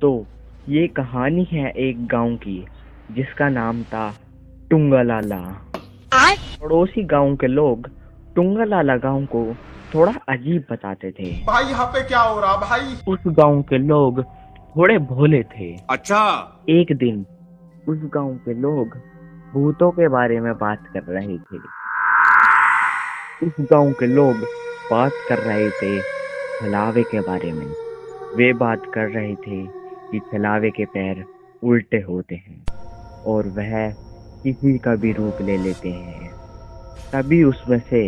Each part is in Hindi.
दोस्तों, ये कहानी है एक गांव की जिसका नाम था टुंगालाला। पड़ोसी गांव के लोग टुंगालाला गांव को थोड़ा अजीब बताते थे। भाई यहाँ पे क्या हो रहा भाई। उस गांव के लोग थोड़े भोले थे। अच्छा। एक दिन उस गांव के लोग भूतों के बारे में बात कर रहे थे। उस गांव के लोग बात कर रहे थे छलावे के बारे में। वे बात कर रहे थे कि छलावे के पैर उल्टे होते हैं और वह किसी का भी रूप ले लेते हैं। तभी उसमें से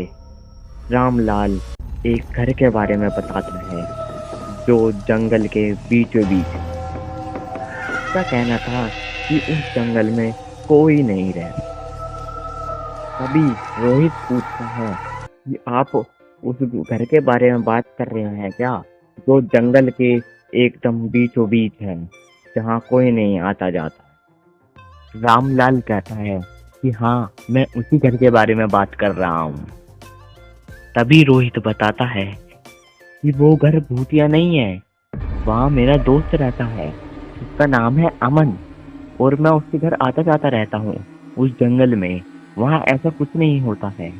रामलाल एक घर के बारे में बताता है जो जंगल के बीचों बीच। उसका कहना था कि उस जंगल में कोई नहीं रहता। तभी रोहित पूछता है कि आप उस घर के बारे में बात कर रहे हैं क्या, जो जंगल के एकदम बीचों बीच है, जहाँ कोई नहीं आता जाता। रामलाल कहता है कि हाँ, मैं उसी घर के बारे में बात कर रहा हूँ। तभी रोहित बताता है कि वो घर भूतिया नहीं है, वहाँ मेरा दोस्त रहता है, उसका नाम है अमन, और मैं उसके घर आता जाता रहता हूँ उस जंगल में। वहाँ ऐसा कुछ नहीं होता है।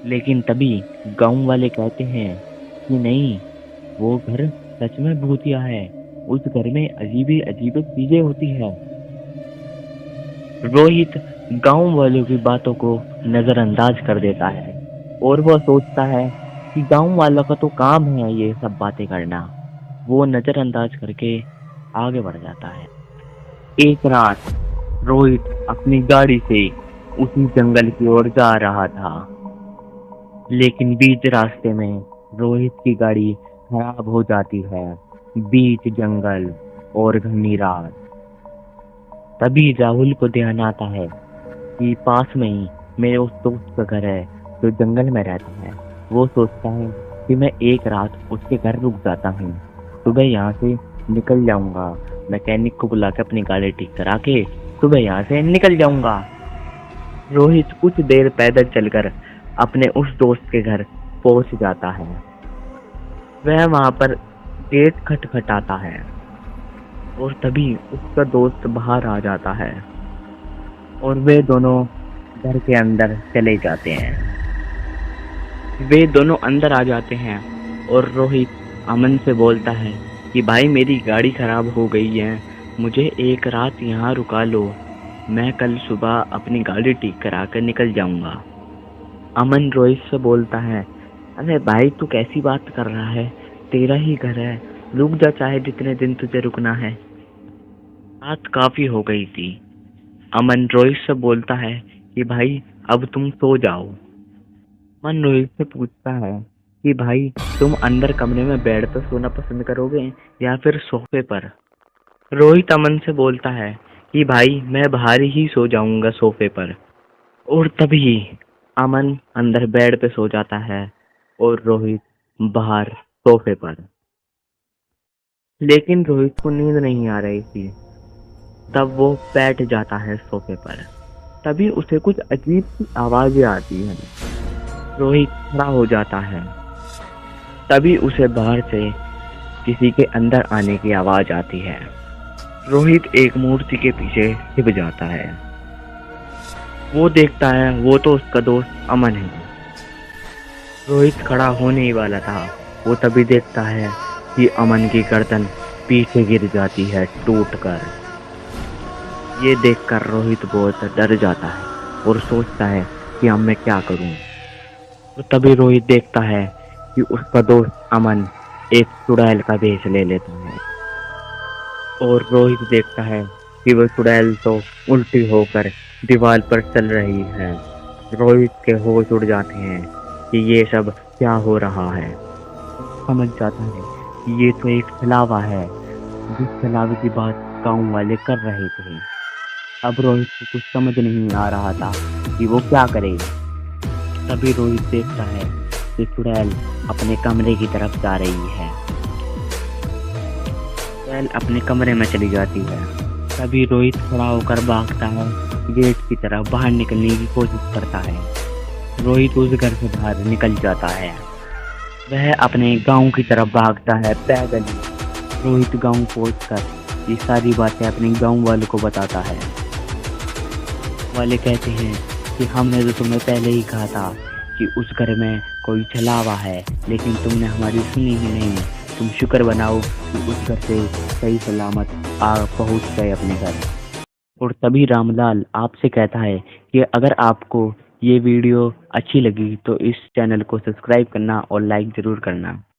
लेकिन तभी गांव वाले कहते हैं कि नहीं, वो घर सच में भूतिया है, उस घर में अजीब अजीब चीजें होती है। रोहित गांव वालों की बातों को नजरअंदाज कर देता है और वह सोचता है कि गांव वालों का तो काम है ये सब बातें करना। वो नजरअंदाज करके आगे बढ़ जाता है। एक रात रोहित अपनी गाड़ी से उसी जंगल की ओर जा रहा था, लेकिन बीच रास्ते में रोहित की गाड़ी खराब हो जाती है। बीच जंगल और घनी रात। तभी राहुल को ध्यान आता है कि पास में ही मेरे उस दोस्त का घर है जो जंगल में रहता है। वो सोचता है कि मैं एक रात उसके घर रुक जाता हूँ, सुबह यहाँ से निकल जाऊंगा। मैकेनिक को बुला के अपनी गाड़ी ठीक करा के सुबह यहाँ से निकल जाऊंगा। रोहित कुछ देर पैदल चलकर अपने उस दोस्त के घर पहुंच जाता है। वह वहां पर गेट खटखटाता है और तभी उसका दोस्त बाहर आ जाता है और वे दोनों घर के अंदर चले जाते हैं। वे दोनों अंदर आ जाते हैं और रोहित अमन से बोलता है कि भाई, मेरी गाड़ी खराब हो गई है, मुझे एक रात यहाँ रुका लो, मैं कल सुबह अपनी गाड़ी ठीक करा कर निकल जाऊंगा। अमन रोहित से बोलता है, अरे भाई, तू कैसी बात कर रहा है, तेरा ही घर है, रुक जा चाहे जितने दिन तुझे रुकना है। रात काफी हो गई थी। अमन रोहित से बोलता है कि भाई, अब तुम सो जाओ। अमन रोहित से पूछता है कि भाई, तुम अंदर कमरे में बेड पर सोना पसंद करोगे या फिर सोफे पर। रोहित अमन से बोलता है कि भाई, मैं बाहर ही सो जाऊंगा सोफे पर। और तभी अमन अंदर बेड पे सो जाता है और रोहित बाहर सोफे पर। लेकिन रोहित को नींद नहीं आ रही थी। तब वो बैठ जाता है सोफे पर। तभी उसे कुछ अजीब सी आवाजें आती हैं। रोहित खड़ा हो जाता है। तभी उसे बाहर से किसी के अंदर आने की आवाज आती है। रोहित एक मूर्ति के पीछे छिप जाता है। वो देखता है वो तो उसका दोस्त अमन है। रोहित खड़ा होने ही वाला था, वो तभी देखता है कि अमन की गर्दन पीछे गिर जाती है टूटकर। ये देखकर रोहित बहुत डर जाता है और सोचता है कि अब मैं क्या करूं। तो तभी रोहित देखता है कि उसका दोस्त अमन एक चुड़ैल का वेश ले लेता है और रोहित देखता है कि वह चुड़ैल तो उल्टी होकर दीवार पर चल रही है। रोहित के होश उड़ जाते हैं कि ये सब क्या हो रहा है। समझ जाता है कि ये तो एक छलावा है, जिस छलावे की बात गांव वाले कर रहे थे। अब रोहित को कुछ समझ नहीं आ रहा था कि वो क्या करे। तभी रोहित देखता है कि चुड़ैल अपने कमरे की तरफ जा रही है। चुड़ैल अपने कमरे में चली जाती है। तभी रोहित खड़ा होकर भागता है, गेट की तरफ बाहर निकलने की कोशिश करता है। रोहित उस घर से बाहर निकल जाता है। वह अपने गांव की तरफ भागता है पैदल। रोहित गांव पहुंचकर ये सारी बातें अपने गांव वालों को बताता है। वाले कहते हैं कि हमने तो तुम्हें पहले ही कहा था कि उस घर में कोई छलावा है, लेकिन तुमने हमारी सुनी ही नहीं। तुम शुक्र बनाओ कि उस घर से सही सलामत पहुंच गए अपने घर। और तभी रामलाल आपसे कहता है कि अगर आपको ये वीडियो अच्छी लगी तो इस चैनल को सब्सक्राइब करना और लाइक ज़रूर करना।